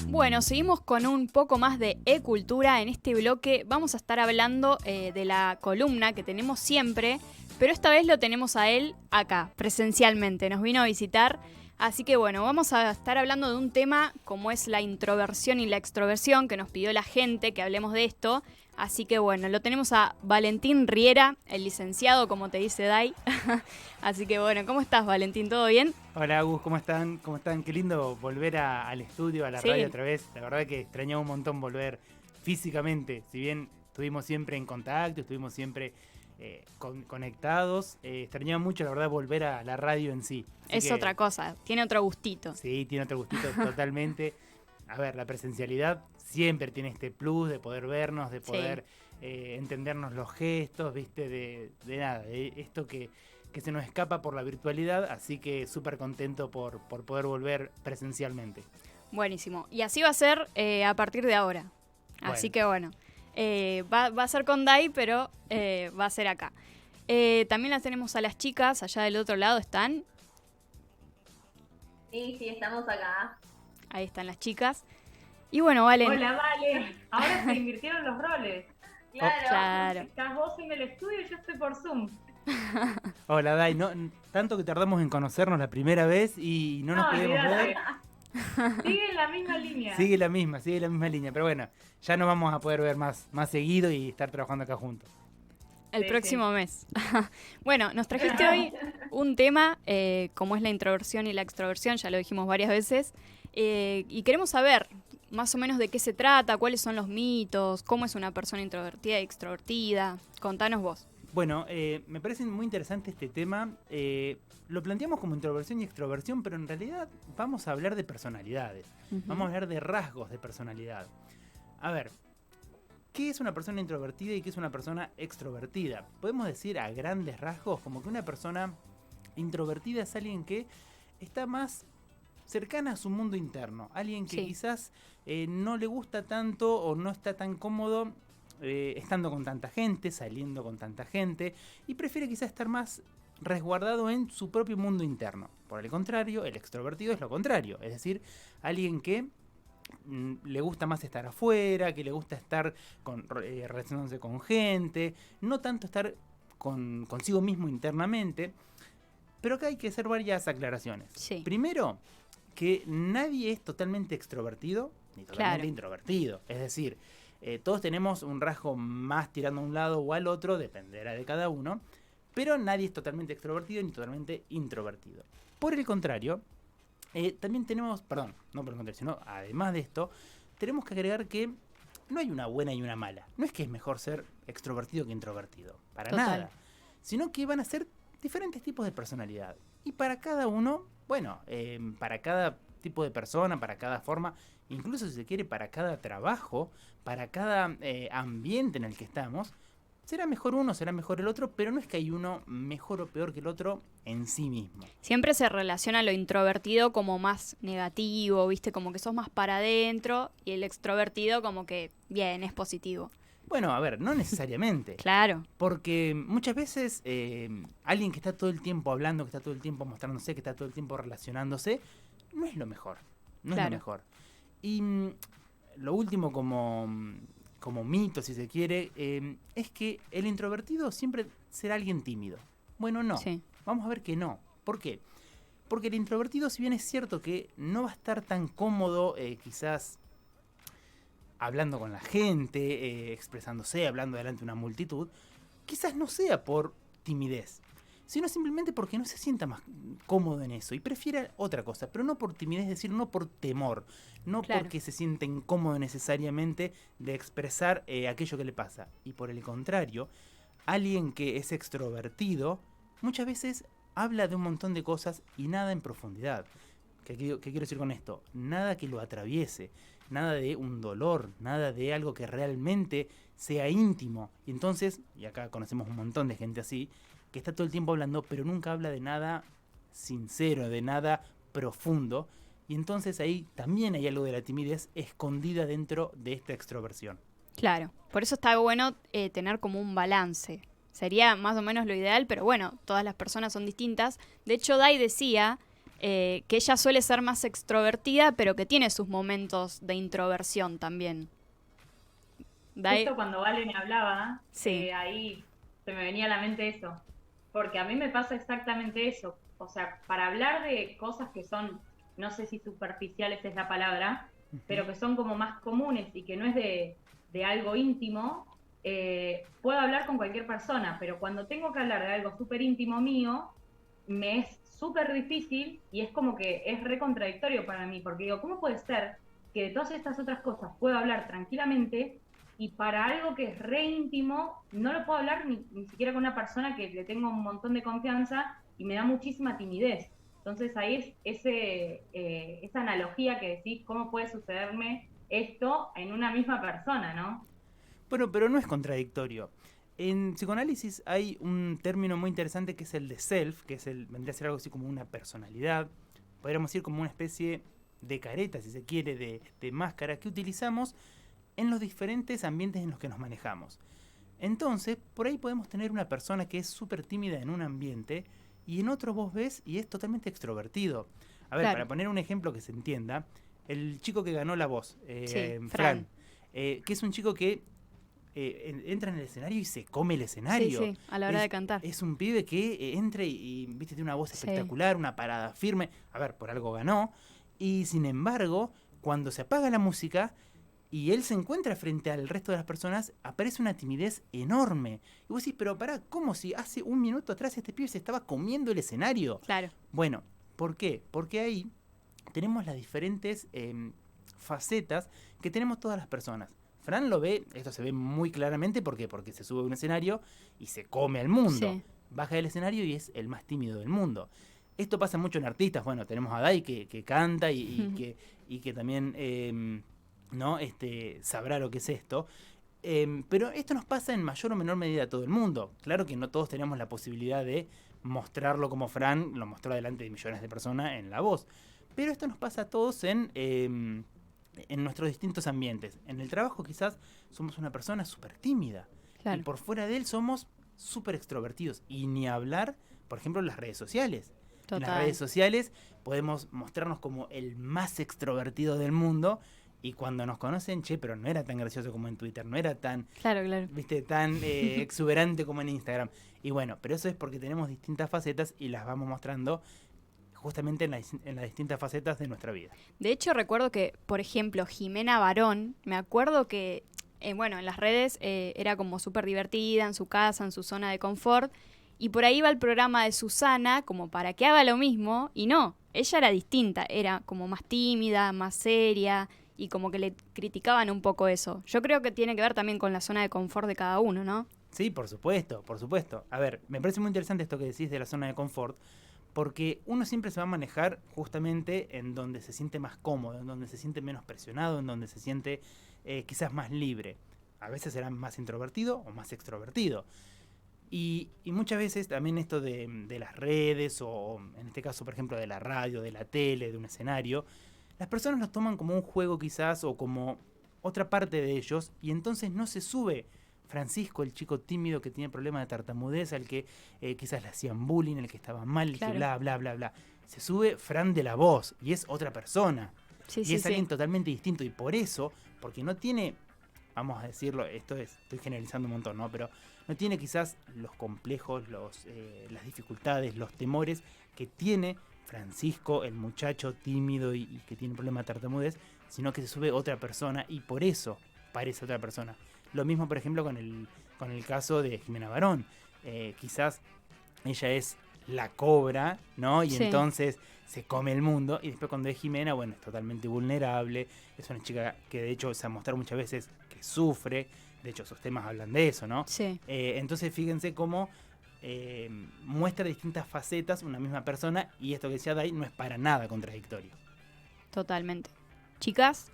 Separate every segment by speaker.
Speaker 1: Bueno, seguimos con un poco más de E-Cultura. En este bloque vamos a estar hablando de la columna que tenemos siempre, pero esta vez lo tenemos a él acá, presencialmente. Nos vino a visitar. Así que bueno, vamos a estar hablando de un tema como es la introversión y la extroversión, que nos pidió la gente que hablemos de esto. Así que bueno, lo tenemos a Valentín Riera, el licenciado, como te dice Dai. Así que bueno, ¿cómo estás, Valentín? ¿Todo bien?
Speaker 2: Hola Agus, ¿cómo están? ¿Cómo están? Qué lindo volver al estudio, a la
Speaker 1: Sí.
Speaker 2: radio otra vez. La verdad que extrañaba un montón volver físicamente. Si bien estuvimos siempre en contacto, estuvimos siempre conectados, extrañaba mucho, la verdad, volver a la radio en sí. Así
Speaker 1: Es
Speaker 2: que,
Speaker 1: otra cosa, tiene otro gustito.
Speaker 2: sí, tiene otro gustito totalmente. A ver, la presencialidad siempre tiene este plus de poder vernos, de poder entendernos los gestos, ¿viste? De nada, de esto que se nos escapa por la virtualidad, así que súper contento por poder volver presencialmente.
Speaker 1: Buenísimo. Y así va a ser a partir de ahora. Así
Speaker 2: Bueno.
Speaker 1: que bueno, va a ser con Dai, pero va a ser acá. También las tenemos a las chicas, allá del otro lado están.
Speaker 3: Sí, estamos acá.
Speaker 1: Ahí están las chicas. Y bueno, Valen.
Speaker 4: Hola, Vale. Ahora se invirtieron los roles.
Speaker 1: Claro.
Speaker 4: Estás vos en el estudio y yo estoy por Zoom.
Speaker 2: Hola Dai, no, tanto que tardamos en conocernos la primera vez y no nos podíamos
Speaker 4: olvídate.
Speaker 2: ver.
Speaker 4: Sigue en la misma línea.
Speaker 2: Sigue la misma línea, pero bueno, ya nos vamos a poder ver más seguido y estar trabajando acá juntos.
Speaker 1: El
Speaker 4: Sí,
Speaker 1: próximo mes. Bueno, nos trajiste hoy un tema como es la introversión y la extroversión, ya lo dijimos varias veces, y queremos saber más o menos de qué se trata, cuáles son los mitos, cómo es una persona introvertida y extrovertida. Contanos vos.
Speaker 2: Bueno, me parece muy interesante este tema. Lo planteamos como introversión y extroversión, pero en realidad vamos a hablar de personalidades. Vamos a hablar de rasgos de personalidad. A ver, ¿qué es una persona introvertida y qué es una persona extrovertida? Podemos decir a grandes rasgos como que una persona introvertida es alguien que está más cercana a su mundo interno. Alguien que quizás no le gusta tanto o no está tan cómodo estando con tanta gente, saliendo con tanta gente, y prefiere quizás estar más resguardado en su propio mundo interno. Por el contrario, el extrovertido es lo contrario, es decir, alguien que le gusta más estar afuera, que le gusta estar relacionándose con gente, no tanto estar consigo mismo internamente. Pero acá hay que hacer varias aclaraciones.
Speaker 1: Sí.
Speaker 2: Primero, que nadie es totalmente extrovertido ni totalmente introvertido. Es decir, todos tenemos un rasgo más tirando a un lado o al otro, dependerá de cada uno, pero nadie es totalmente extrovertido ni totalmente introvertido. Por el contrario, también tenemos, no por el contrario, sino además de esto, tenemos que agregar que no hay una buena y una mala. No es que es mejor ser extrovertido que introvertido, para nada, sino que van a ser diferentes tipos de personalidad. Y para cada uno, bueno, para cada tipo de persona, para cada forma, incluso si se quiere para cada trabajo, para cada ambiente en el que estamos, será mejor uno, será mejor el otro, pero no es que hay uno mejor o peor que el otro en sí mismo.
Speaker 1: Siempre se relaciona lo introvertido como más negativo, ¿viste? Como que sos más para adentro, y el extrovertido como que, bien, es positivo.
Speaker 2: Bueno, a ver, no necesariamente.
Speaker 1: Claro.
Speaker 2: Porque muchas veces alguien que está todo el tiempo hablando, que está todo el tiempo mostrándose, que está todo el tiempo relacionándose, no es lo mejor. No es lo mejor. Y lo último como mito, si se quiere, es que el introvertido siempre será alguien tímido. Bueno, no.
Speaker 1: Sí.
Speaker 2: Vamos a ver que no. ¿Por qué? Porque el introvertido, si bien es cierto que no va a estar tan cómodo, quizás hablando con la gente, expresándose, hablando delante de una multitud, quizás no sea por timidez, sino simplemente porque no se sienta más cómodo en eso y prefiere otra cosa, pero no por timidez, es decir, no por temor, no porque se siente incómodo necesariamente de expresar aquello que le pasa. Y por el contrario, alguien que es extrovertido muchas veces habla de un montón de cosas y nada en profundidad. ¿Qué quiero decir con esto? Nada que lo atraviese, nada de un dolor, nada de algo que realmente sea íntimo. Y entonces, y acá conocemos un montón de gente así, que está todo el tiempo hablando, pero nunca habla de nada sincero, de nada profundo. Y entonces ahí también hay algo de la timidez escondida dentro de esta extroversión.
Speaker 1: Claro, por eso está bueno tener como un balance. Sería más o menos lo ideal, pero bueno, todas las personas son distintas. De hecho, Dai decía que ella suele ser más extrovertida, pero que tiene sus momentos de introversión también.
Speaker 4: Justo cuando Valen hablaba,
Speaker 1: Sí.
Speaker 4: ahí se me venía a la mente eso, porque a mí me pasa exactamente eso. O sea, para hablar de cosas que son, no sé si superficiales es la palabra, pero que son como más comunes y que no es de algo íntimo, puedo hablar con cualquier persona, pero cuando tengo que hablar de algo súper íntimo mío, me es súper difícil y es como que es re contradictorio para mí, porque digo, ¿cómo puede ser que de todas estas otras cosas puedo hablar tranquilamente y para algo que es re íntimo no lo puedo hablar ni siquiera con una persona que le tengo un montón de confianza y me da muchísima timidez? Entonces ahí es esa analogía que decís, ¿cómo puede sucederme esto en una misma persona, no?
Speaker 2: Bueno, pero no es contradictorio. En psicoanálisis hay un término muy interesante que es el de self, que es vendría a ser algo así como una personalidad, podríamos decir como una especie de careta, si se quiere, de máscara que utilizamos en los diferentes ambientes en los que nos manejamos. Entonces, por ahí podemos tener una persona que es súper tímida en un ambiente y en otro vos ves y es totalmente extrovertido. A ver,
Speaker 1: Claro.
Speaker 2: para poner un ejemplo que se entienda, el chico que ganó La Voz,
Speaker 1: Sí,
Speaker 2: Fran,
Speaker 1: Fran.
Speaker 2: que es un chico que entra en el escenario y se come el
Speaker 1: Sí,
Speaker 2: escenario.
Speaker 1: sí, a la hora de cantar.
Speaker 2: Es un pibe que entra viste, tiene una voz
Speaker 1: Sí.
Speaker 2: espectacular, una parada firme. A ver, por algo ganó. Y sin embargo, cuando se apaga la música y él se encuentra frente al resto de las personas, aparece una timidez enorme. Y vos decís, pero pará, ¿cómo si hace un minuto atrás este pibe se estaba comiendo el escenario?
Speaker 1: Claro.
Speaker 2: Bueno, ¿por qué? Porque ahí tenemos las diferentes facetas que tenemos todas las personas. Fran lo ve, esto se ve muy claramente, ¿por qué? Porque se sube a un escenario y se come al mundo.
Speaker 1: Sí.
Speaker 2: Baja del escenario y es el más tímido del mundo. Esto pasa mucho en artistas. Bueno, tenemos a Dai que canta y que también ¿no? Sabrá lo que es esto. Pero esto nos pasa en mayor o menor medida a todo el mundo. Claro que no todos tenemos la posibilidad de mostrarlo como Fran lo mostró delante de millones de personas en La Voz. Pero esto nos pasa a todos en nuestros distintos ambientes. En el trabajo quizás somos una persona súper tímida.
Speaker 1: Claro.
Speaker 2: Y por fuera de él somos súper extrovertidos. Y ni hablar, por ejemplo, en las redes sociales.
Speaker 1: Total.
Speaker 2: En las redes sociales podemos mostrarnos como el más extrovertido del mundo. Y cuando nos conocen, che, pero no era tan gracioso como en Twitter, no era tan,
Speaker 1: Claro, claro.
Speaker 2: viste, tan exuberante como en Instagram. Y bueno, pero eso es porque tenemos distintas facetas y las vamos mostrando justamente en las distintas facetas de nuestra vida.
Speaker 1: De hecho, recuerdo que, por ejemplo, Jimena Barón, me acuerdo que, bueno, en las redes era como súper divertida, en su casa, en su zona de confort, y por ahí va el programa de Susana como para que haga lo mismo, y no, ella era distinta, era como más tímida, más seria, y como que le criticaban un poco eso. Yo creo que tiene que ver también con la zona de confort de cada uno, ¿no?
Speaker 2: Sí, por supuesto, por supuesto. A ver, me parece muy interesante esto que decís de la zona de confort, porque uno siempre se va a manejar justamente en donde se siente más cómodo, en donde se siente menos presionado, en donde se siente quizás más libre. A veces será más introvertido o más extrovertido. Y muchas veces también esto de las redes o en este caso, por ejemplo, de la radio, de la tele, de un escenario, las personas lo toman como un juego quizás o como otra parte de ellos y entonces no se sube Francisco, el chico tímido que tiene problemas de tartamudez, al que quizás le hacían bullying, el que estaba mal, el
Speaker 1: Claro.
Speaker 2: que bla, bla, bla, bla. Se sube Fran de La Voz y es otra persona.
Speaker 1: Sí,
Speaker 2: Y
Speaker 1: sí,
Speaker 2: es alguien
Speaker 1: sí.
Speaker 2: totalmente distinto y por eso, porque no tiene, vamos a decirlo, estoy generalizando un montón, ¿no? Pero no tiene quizás los complejos, las dificultades, los temores que tiene Francisco, el muchacho tímido y que tiene problema de tartamudez, sino que se sube otra persona y por eso parece otra persona. Lo mismo, por ejemplo, con el caso de Jimena Barón. Quizás ella es la cobra, ¿no? Y
Speaker 1: Sí.
Speaker 2: entonces se come el mundo. Y después cuando es Jimena, bueno, es totalmente vulnerable. Es una chica que de hecho se ha mostrado muchas veces que sufre. De hecho, sus temas hablan de eso, ¿no?
Speaker 1: Sí.
Speaker 2: Entonces fíjense cómo muestra distintas facetas una misma persona. Y esto que decía Dai no es para nada contradictorio.
Speaker 1: Totalmente. Chicas,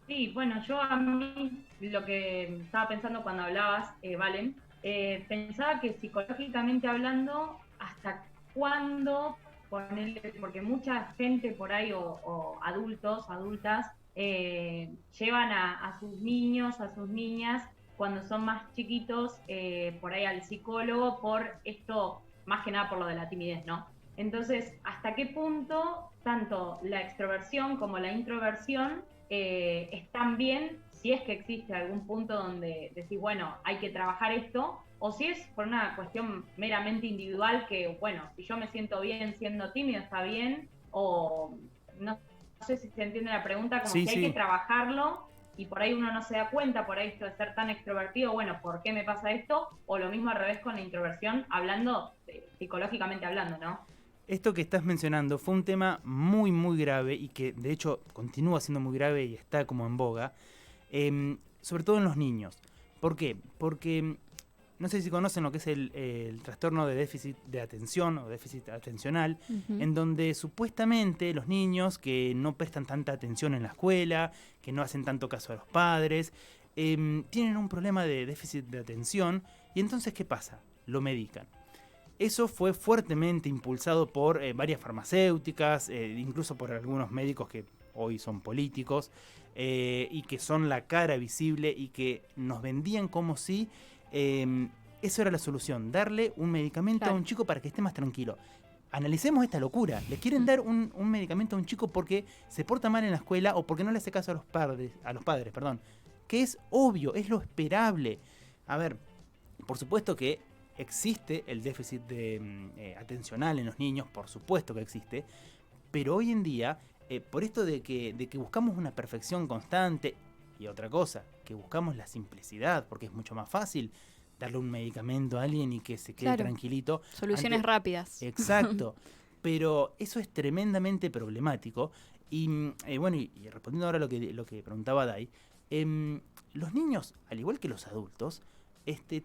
Speaker 4: Sí, bueno, yo a mí lo que estaba pensando cuando hablabas, Valen, pensaba que psicológicamente hablando, ¿hasta cuándo ponerle? Porque mucha gente por ahí, o adultos, adultas, llevan a sus niños, a sus niñas, cuando son más chiquitos, por ahí al psicólogo, por esto más que nada por lo de la timidez, ¿no? Entonces, ¿hasta qué punto tanto la extroversión como la introversión están bien, si es que existe algún punto donde decís, bueno, hay que trabajar esto, o si es por una cuestión meramente individual que, bueno, si yo me siento bien siendo tímido, está bien, o no sé si se entiende la pregunta, como
Speaker 2: Sí,
Speaker 4: si hay que
Speaker 2: sí.
Speaker 4: trabajarlo y por ahí uno no se da cuenta, por ahí esto de ser tan extrovertido, bueno, ¿por qué me pasa esto? O lo mismo al revés con la introversión, hablando, psicológicamente hablando, ¿no?
Speaker 2: Esto que estás mencionando fue un tema muy, muy grave y que de hecho continúa siendo muy grave y está como en boga, sobre todo en los niños. ¿Por qué? Porque no sé si conocen lo que es el trastorno de déficit de atención o déficit atencional,
Speaker 1: Ujú.
Speaker 2: en donde supuestamente los niños que no prestan tanta atención en la escuela, que no hacen tanto caso a los padres, tienen un problema de déficit de atención y entonces ¿qué pasa? Lo medican. Eso fue fuertemente impulsado por varias farmacéuticas, incluso por algunos médicos que hoy son políticos, y que son la cara visible y que nos vendían como si eso era la solución, darle un medicamento a
Speaker 1: Claro.
Speaker 2: un chico para que esté más tranquilo. Analicemos esta locura. Le quieren dar un medicamento a un chico porque se porta mal en la escuela o porque no le hace caso a los padres, perdón. Que es obvio, es lo esperable. A ver, por supuesto que existe el déficit atencional en los niños, por supuesto que existe, pero hoy en día, por esto de que buscamos una perfección constante y otra cosa, que buscamos la simplicidad, porque es mucho más fácil darle un medicamento a alguien y que se quede
Speaker 1: Claro.
Speaker 2: tranquilito.
Speaker 1: Soluciones rápidas.
Speaker 2: Exacto, pero eso es tremendamente problemático. Y bueno, y respondiendo ahora a lo que preguntaba Dai, los niños, al igual que los adultos,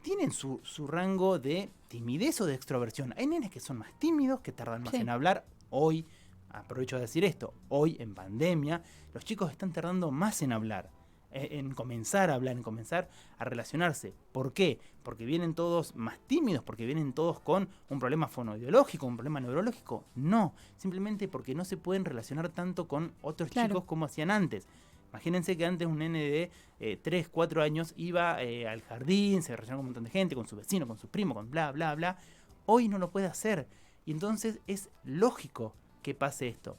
Speaker 2: tienen su rango de timidez o de extroversión. Hay nenes que son más tímidos, que tardan más
Speaker 1: Sí.
Speaker 2: en hablar. Hoy, aprovecho de decir esto, hoy en pandemia, los chicos están tardando más en hablar, en comenzar a hablar, en comenzar a relacionarse. ¿Por qué? Porque vienen todos más tímidos, porque vienen todos con un problema fonoideológico, un problema neurológico. No, simplemente porque no se pueden relacionar tanto con otros
Speaker 1: Claro.
Speaker 2: chicos como hacían antes. Imagínense que antes un nene de 3, 4 años iba al jardín, se relacionaba con un montón de gente, con su vecino, con su primo, con bla, bla, bla. Hoy no lo puede hacer. Y entonces es lógico que pase esto.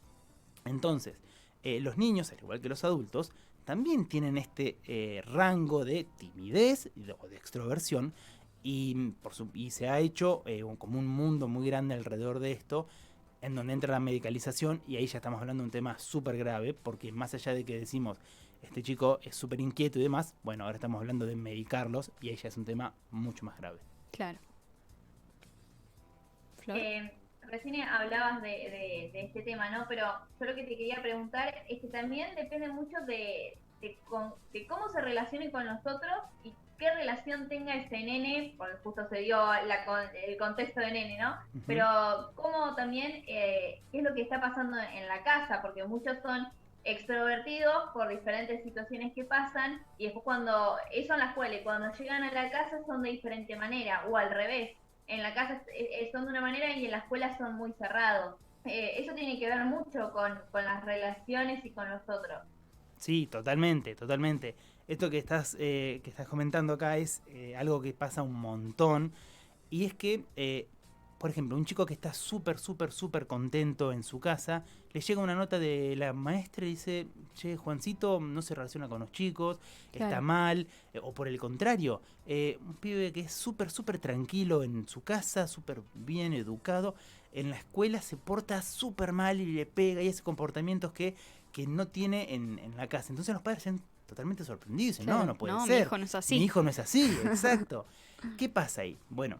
Speaker 2: Entonces, los niños, al igual que los adultos, también tienen este rango de timidez o de extroversión y se ha hecho como un mundo muy grande alrededor de esto, en donde entra la medicalización y ahí ya estamos hablando de un tema súper grave, porque más allá de que decimos, este chico es súper inquieto y demás, bueno, ahora estamos hablando de medicarlos y ahí ya es un tema mucho más grave.
Speaker 1: Claro. Flor.
Speaker 3: Recién hablabas de este tema, ¿no? Pero yo lo que te quería preguntar es que también depende mucho de cómo se relacione con nosotros y qué relación tenga ese nene, porque justo se dio el contexto de nene, ¿no?
Speaker 2: Ujú.
Speaker 3: Pero cómo también, qué es lo que está pasando en la casa, porque muchos son extrovertidos por diferentes situaciones que pasan y después cuando eso en la escuela y cuando llegan a la casa son de diferente manera o al revés, en la casa son de una manera y en la escuela son muy cerrados. Eso tiene que ver mucho con las relaciones y con los otros.
Speaker 2: Sí, totalmente, totalmente. Esto que estás comentando acá es algo que pasa un montón. Y es que, por ejemplo, un chico que está súper, súper, súper contento en su casa, le llega una nota de la maestra y dice, che, Juancito no se relaciona con los chicos, está
Speaker 1: Claro.
Speaker 2: mal, o por el contrario, un pibe que es súper, súper tranquilo en su casa, súper bien educado, en la escuela se porta súper mal y le pega y hace comportamientos que no tiene en la casa. Entonces los padres se ven totalmente sorprendidos y dicen,
Speaker 1: Claro.
Speaker 2: no puede
Speaker 1: No, mi
Speaker 2: ser.
Speaker 1: hijo no es así.
Speaker 2: Mi hijo no es así, exacto. ¿Qué pasa ahí? Bueno,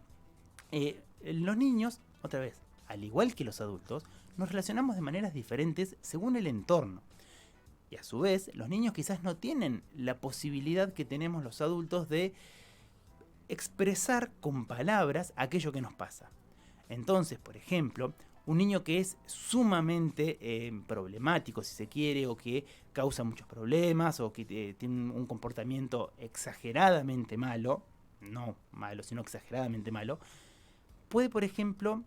Speaker 2: los niños, otra vez, al igual que los adultos, nos relacionamos de maneras diferentes según el entorno. Y a su vez, los niños quizás no tienen la posibilidad que tenemos los adultos de expresar con palabras aquello que nos pasa. Entonces, por ejemplo, un niño que es sumamente problemático, si se quiere, o que causa muchos problemas, o que tiene un comportamiento exageradamente malo, no malo, sino exageradamente malo, puede, por ejemplo,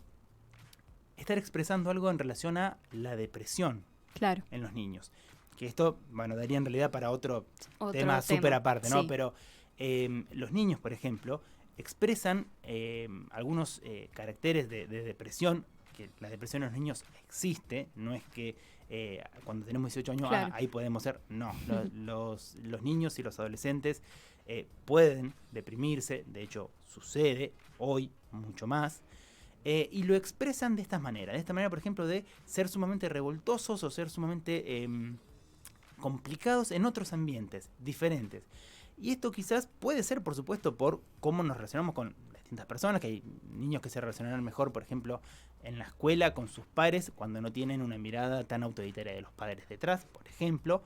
Speaker 2: estar expresando algo en relación a la depresión
Speaker 1: Claro.
Speaker 2: en los niños. Que esto, bueno, daría en realidad para otro
Speaker 1: Otro
Speaker 2: tema súper aparte, ¿no?
Speaker 1: sí.
Speaker 2: Pero los niños, por ejemplo, expresan algunos caracteres de depresión, que la depresión en los niños existe, no es que cuando tenemos 18 años
Speaker 1: Claro.
Speaker 2: ahí podemos ser, no, los niños y los adolescentes pueden deprimirse, de hecho sucede hoy mucho más, y lo expresan de esta manera, por ejemplo, de ser sumamente revoltosos o ser sumamente complicados en otros ambientes diferentes. Y esto quizás puede ser, por supuesto, por cómo nos relacionamos con distintas personas, que hay niños que se relacionarán mejor, por ejemplo, en la escuela con sus pares, cuando no tienen una mirada tan autoritaria de los padres detrás, por ejemplo,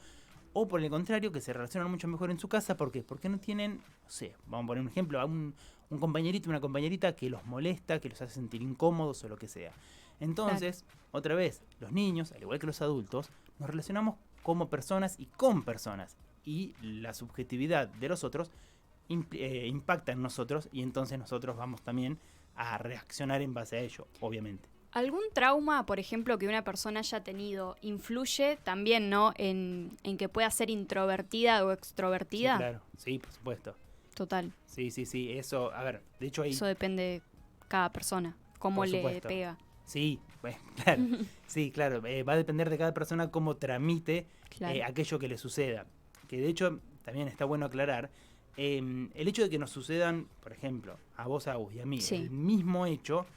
Speaker 2: o por el contrario, que se relacionan mucho mejor en su casa. ¿Por qué? Porque no tienen, no sé, vamos a poner un ejemplo, a un compañerito, una compañerita que los molesta, que los hace sentir incómodos o lo que sea. Entonces, otra vez, los niños, al igual que los adultos, nos relacionamos como personas y con personas. Y la subjetividad de los otros impacta en nosotros, y entonces nosotros vamos también a reaccionar en base a ello, obviamente.
Speaker 1: ¿Algún trauma, por ejemplo, que una persona haya tenido influye también, ¿no? en que pueda ser introvertida o extrovertida?
Speaker 2: Sí, claro, sí, por supuesto.
Speaker 1: Total.
Speaker 2: Sí, eso, a ver, de hecho hay...
Speaker 1: Eso depende de cada persona, cómo
Speaker 2: Por
Speaker 1: le
Speaker 2: supuesto.
Speaker 1: pega.
Speaker 2: Sí, claro, sí, claro, va a depender de cada persona cómo tramite
Speaker 1: Claro.
Speaker 2: aquello que le suceda. Que de hecho, también está bueno aclarar, el hecho de que nos sucedan, por ejemplo, a vos, Agus, y a mí,
Speaker 1: Sí.
Speaker 2: el mismo hecho,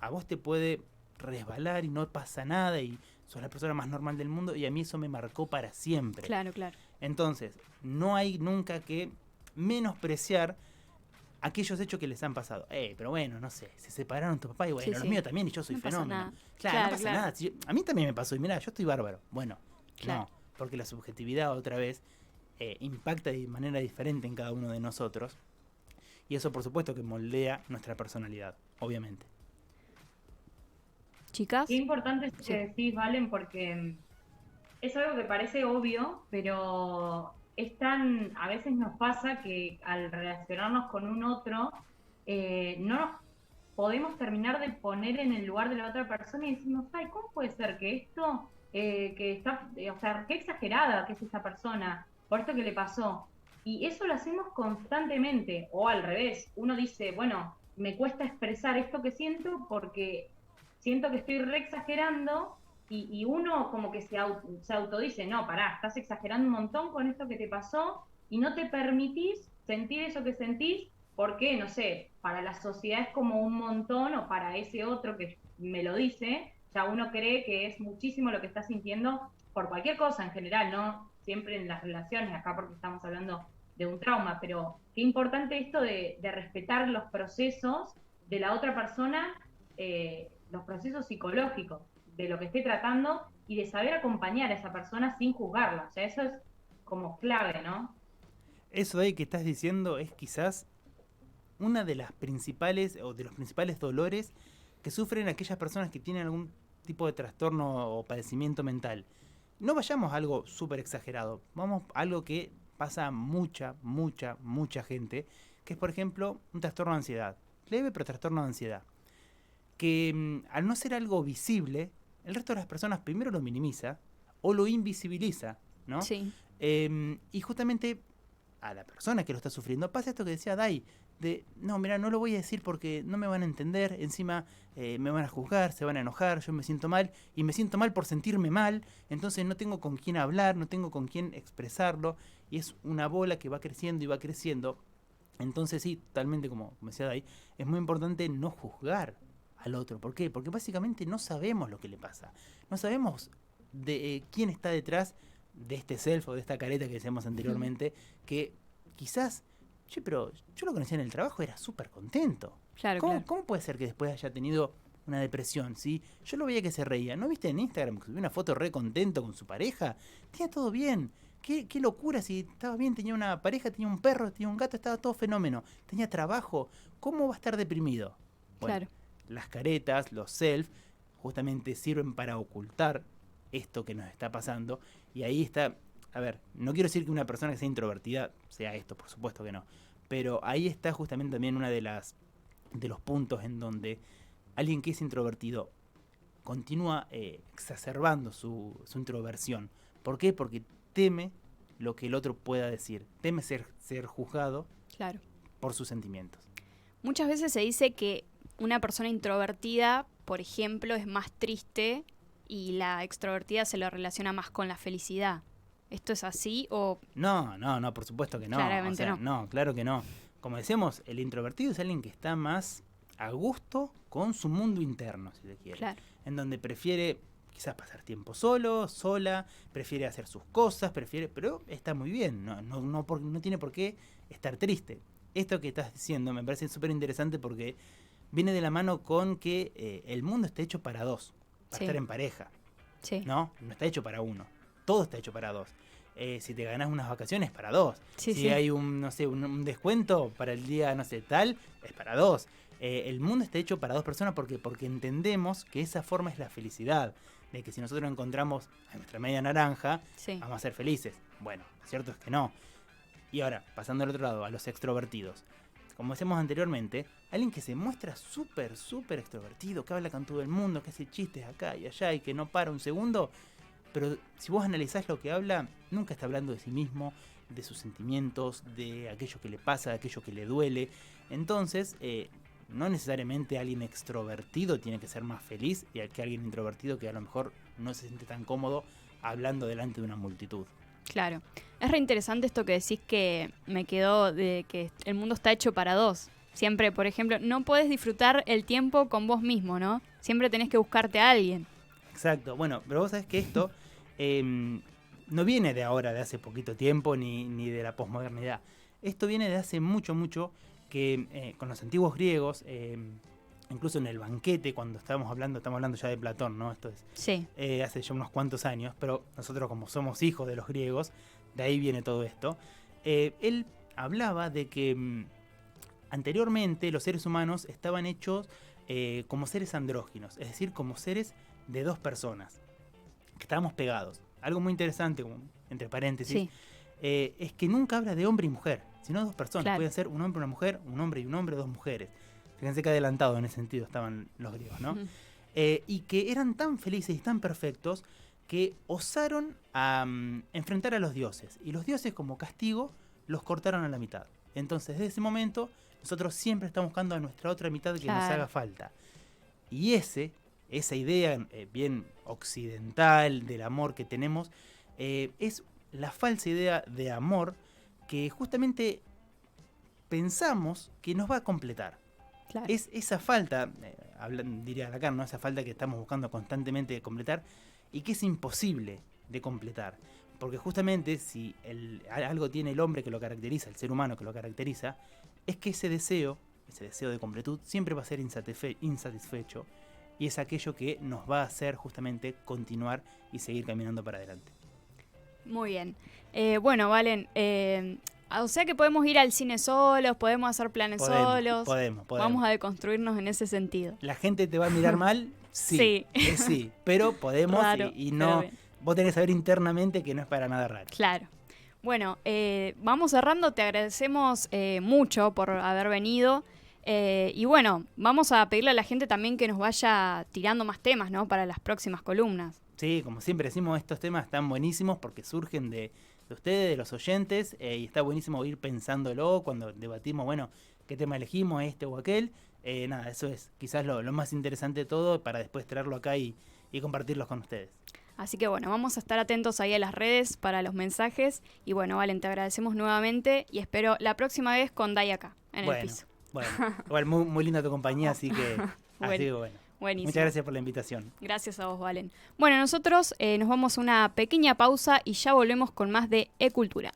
Speaker 2: a vos te puede resbalar y no pasa nada y sos la persona más normal del mundo, y a mí eso me marcó para siempre.
Speaker 1: Claro, claro.
Speaker 2: Entonces, no hay nunca que menospreciar aquellos hechos que les han pasado. Pero bueno, no sé, se separaron tu papá y bueno,
Speaker 1: Sí,
Speaker 2: los
Speaker 1: sí.
Speaker 2: míos también y yo soy
Speaker 1: No pasa
Speaker 2: fenómeno.
Speaker 1: nada.
Speaker 2: Claro,
Speaker 1: Claro,
Speaker 2: no pasa
Speaker 1: claro.
Speaker 2: nada. A mí también me pasó y mirá, yo estoy bárbaro. Bueno,
Speaker 1: Claro.
Speaker 2: no, porque la subjetividad otra vez impacta de manera diferente en cada uno de nosotros, y eso por supuesto que moldea nuestra personalidad, obviamente.
Speaker 1: Chicas.
Speaker 4: Qué importante es
Speaker 1: Sí.
Speaker 4: que decís, Valen, porque es algo que parece obvio, pero a veces nos pasa que al relacionarnos con un otro, no nos podemos terminar de poner en el lugar de la otra persona y decimos, ay, ¿cómo puede ser que esto, que está, o sea, qué exagerada que es esta persona, por esto que le pasó? Y eso lo hacemos constantemente, o al revés, uno dice, bueno, me cuesta expresar esto que siento porque siento que estoy re exagerando, y uno como que se autodice, no, pará, estás exagerando un montón con esto que te pasó y no te permitís sentir eso que sentís porque, no sé, para la sociedad es como un montón, o para ese otro que me lo dice, ya uno cree que es muchísimo lo que está sintiendo por cualquier cosa en general, no siempre en las relaciones, acá porque estamos hablando de un trauma, pero qué importante esto de respetar los procesos de la otra persona, los procesos psicológicos de lo que esté tratando, y de saber acompañar a esa persona sin juzgarla. O sea, eso es como clave, ¿no?
Speaker 2: Eso de ahí que estás diciendo es quizás una de las principales o de los principales dolores que sufren aquellas personas que tienen algún tipo de trastorno o padecimiento mental. No vayamos a algo súper exagerado, vamos a algo que pasa a mucha gente, que es, por ejemplo, un trastorno de ansiedad, leve pero trastorno de ansiedad, que al no ser algo visible, el resto de las personas primero lo minimiza o lo invisibiliza, ¿no?
Speaker 1: Sí.
Speaker 2: Y justamente a la persona que lo está sufriendo pasa esto que decía Dai, de, no, mira, no lo voy a decir porque no me van a entender, encima me van a juzgar, se van a enojar, yo me siento mal, y me siento mal por sentirme mal, entonces no tengo con quién hablar, no tengo con quién expresarlo, y es una bola que va creciendo y va creciendo. Entonces sí, totalmente como decía Dai, es muy importante no juzgar al otro. ¿Por qué? Porque básicamente no sabemos lo que le pasa, no sabemos de quién está detrás de este self o de esta careta que decíamos anteriormente, que quizás, pero yo lo conocía en el trabajo, era súper contento.
Speaker 1: Claro,
Speaker 2: ¿Cómo,
Speaker 1: claro.
Speaker 2: ¿Cómo puede ser que después haya tenido una depresión? ¿Sí? Yo lo veía que se reía. ¿No viste en Instagram que subió una foto re contento con su pareja? Tenía todo bien. Qué locura, si estaba bien, tenía una pareja, tenía un perro, tenía un gato, estaba todo fenómeno. Tenía trabajo. ¿Cómo va a estar deprimido? Bueno,
Speaker 1: Claro.
Speaker 2: las caretas, los self, justamente sirven para ocultar esto que nos está pasando. Y ahí está, a ver, no quiero decir que una persona que sea introvertida sea esto, por supuesto que no, pero ahí está justamente también una de los puntos en donde alguien que es introvertido continúa exacerbando su introversión. ¿Por qué? Porque teme lo que el otro pueda decir, teme ser juzgado
Speaker 1: Claro.
Speaker 2: por sus sentimientos.
Speaker 1: Muchas veces se dice que una persona introvertida, por ejemplo, es más triste y la extrovertida se lo relaciona más con la felicidad. ¿Esto es así o...?
Speaker 2: No, por supuesto que no.
Speaker 1: Claramente no.
Speaker 2: No, claro que no. Como decíamos, el introvertido es alguien que está más a gusto con su mundo interno, si se quiere.
Speaker 1: Claro.
Speaker 2: En donde prefiere quizás pasar tiempo solo, sola, prefiere hacer sus cosas, pero está muy bien, no tiene por qué estar triste. Esto que estás diciendo me parece súper interesante porque viene de la mano con que el mundo está hecho para dos, para estar en pareja.
Speaker 1: Sí.
Speaker 2: No está hecho para uno. Todo está hecho para dos. Si te ganás unas vacaciones, para dos.
Speaker 1: Sí,
Speaker 2: si
Speaker 1: sí.
Speaker 2: hay un descuento para el día, tal, es para dos. El mundo está hecho para dos personas porque entendemos que esa forma es la felicidad. De que si nosotros encontramos a nuestra media naranja,
Speaker 1: Sí.
Speaker 2: vamos a ser felices. Bueno, lo cierto es que no. Y ahora, pasando al otro lado, a los extrovertidos. Como decíamos anteriormente, alguien que se muestra súper, súper extrovertido, que habla con todo el mundo, que hace chistes acá y allá y que no para un segundo. Pero si vos analizás lo que habla, nunca está hablando de sí mismo, de sus sentimientos, de aquello que le pasa, de aquello que le duele. Entonces, no necesariamente alguien extrovertido tiene que ser más feliz que alguien introvertido que a lo mejor no se siente tan cómodo hablando delante de una multitud.
Speaker 1: Claro. Es re interesante esto que decís que me quedó de que el mundo está hecho para dos. Siempre, por ejemplo, no podés disfrutar el tiempo con vos mismo, ¿no? Siempre tenés que buscarte a alguien.
Speaker 2: Exacto. Bueno, pero vos sabés que esto no viene de ahora, de hace poquito tiempo, ni de la posmodernidad. Esto viene de hace mucho, mucho, que con los antiguos griegos, incluso en el banquete, cuando estamos hablando ya de Platón, ¿no? Esto es
Speaker 1: Sí.
Speaker 2: hace ya unos cuantos años, pero nosotros como somos hijos de los griegos, de ahí viene todo esto. Él hablaba de que anteriormente los seres humanos estaban hechos como seres andróginos, es decir, como seres de dos personas, que estábamos pegados. Algo muy interesante, entre paréntesis,
Speaker 1: Sí.
Speaker 2: Es que nunca habla de hombre y mujer, sino de dos personas.
Speaker 1: Claro.
Speaker 2: Puede ser un hombre y una mujer, un hombre y un hombre, dos mujeres. Fíjense que adelantado en ese sentido estaban los griegos, ¿no?
Speaker 1: Ujú.
Speaker 2: Y que eran tan felices y tan perfectos que osaron a enfrentar a los dioses. Y los dioses, como castigo, los cortaron a la mitad. Entonces, desde ese momento, nosotros siempre estamos buscando a nuestra otra mitad que nos
Speaker 1: Claro.
Speaker 2: haga falta. Y esa idea bien occidental del amor que tenemos, es la falsa idea de amor que justamente pensamos que nos va a completar.
Speaker 1: Claro.
Speaker 2: Es esa falta, diría Lacan, ¿no? Esa falta que estamos buscando constantemente de completar y que es imposible de completar. Porque justamente si algo tiene el hombre que lo caracteriza, el ser humano que lo caracteriza, es que ese deseo de completud siempre va a ser insatisfecho y es aquello que nos va a hacer justamente continuar y seguir caminando para adelante.
Speaker 1: Muy bien. Bueno, Valen, o sea que podemos ir al cine solos, podemos hacer planes solos.
Speaker 2: Podemos.
Speaker 1: Vamos a deconstruirnos en ese sentido.
Speaker 2: ¿La gente te va a mirar mal? Sí. Sí, pero podemos
Speaker 1: Raro,
Speaker 2: y
Speaker 1: pero
Speaker 2: no.
Speaker 1: bien.
Speaker 2: Vos tenés que saber internamente que no es para nada raro.
Speaker 1: Claro. Bueno, vamos cerrando. Te agradecemos mucho por haber venido. Y bueno, vamos a pedirle a la gente también que nos vaya tirando más temas, ¿no? Para las próximas columnas.
Speaker 2: Sí, como siempre decimos, estos temas están buenísimos porque surgen de ustedes, de los oyentes, y está buenísimo ir pensándolo cuando debatimos, bueno, qué tema elegimos, este o aquel. Nada, eso es quizás lo más interesante de todo para después traerlo acá y compartirlos con ustedes.
Speaker 1: Así que bueno, vamos a estar atentos ahí a las redes para los mensajes. Y bueno, Valen, te agradecemos nuevamente y espero la próxima vez con Dai acá, en el piso.
Speaker 2: Bueno, igual muy linda tu compañía, así que bueno.
Speaker 1: Buenísimo.
Speaker 2: Muchas gracias por la invitación.
Speaker 1: Gracias a vos, Valen. Bueno, nosotros nos vamos a una pequeña pausa y ya volvemos con más de E-Cultura.